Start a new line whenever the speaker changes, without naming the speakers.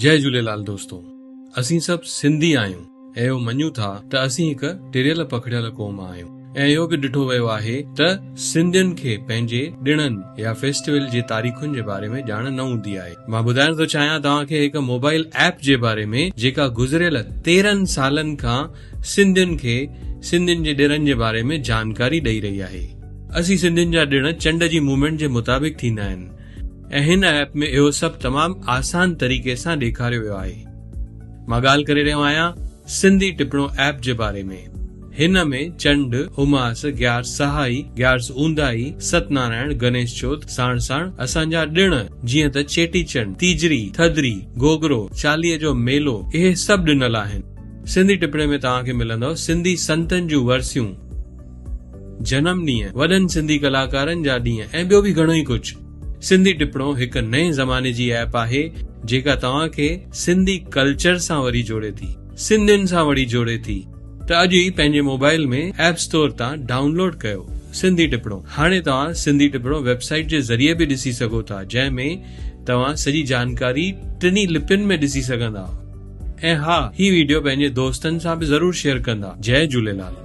जय झूलेलाल दोस्तों, असीं सभु सिंधी आहियूं ऐं इहो मञूं था त असीं हिकु टिरियल पखड़ियल क़ौम आहियूं ऐं इहो बि ॾिठो वियो आहे त सिंधियुनि खे पंहिंजे ॾिणनि या फेस्टिवल जे तारीख़ुनि जे बारे में ॼाण न हूंदी आहे। मां ॿुधाइण थो चाहियां तव्हांखे हिकु मोबाइल ऐप जे बारे में जेका गुज़िरियल 13 सालनि खां सिंधियुनि खे सिंधियुनि जे ॾिणनि जे बारे में जानकारी ॾेई रही आहे। असीं सिंधियुनि जा ॾिण चंड जी मूवमेंट जे मुताबिक़ थींदा आहिनि ऐं हिन ऐप में इहो सभु तमामु आसान तरीक़े सां ॾेखारियो वियो आहे। मां ॻाल्हि करे रहियो आहियां सिंधी टिपणो ऐप जे बारे में। हिन में चंड, उमास, ग्यारस सहाई, ग्यारस ऊंदाई, सतनारायण, गणेश चौथ साण साण असांजा ॾिण जीअं त चेटीचंड, तीजड़ी, थधिड़ी, गोगरो, चालीहे जो मेलो, इहे सभु ॾिनल आहिनि। सिंधी टिपणे में तव्हांखे मिलंदव सिंधी संतनि जूं वरसियूं, जनम ॾींहं, वॾनि सिंधी कलाकारनि जा ॾींहं ऐं ॿियो बि घणो ई कुझु। सिंधी टिपणो हिकु नए ज़माने जी ऐप आहे जेका तव्हांखे सिंधी कल्चर सां वरी जोड़े थी, सिंधियुनि सां वरी जोड़े थी। त अॼु ई पंहिंजे मोबाइल में ऐप स्टोर तां डाउनलोड कयो सिंधी टिपणो। हाणे तव्हां सिंधी टिपणो वेबसाइट जे ज़रिए बि ॾिसी सघो था, जंहिंमें तव्हां सॼी जानकारी टिनी लिपियुनि में ॾिसी सघंदा। ऐं हा, ही वीडियो पंहिंजे दोस्तनि सां बि ज़रूर शेयर कंदा। जय झूलेलाल।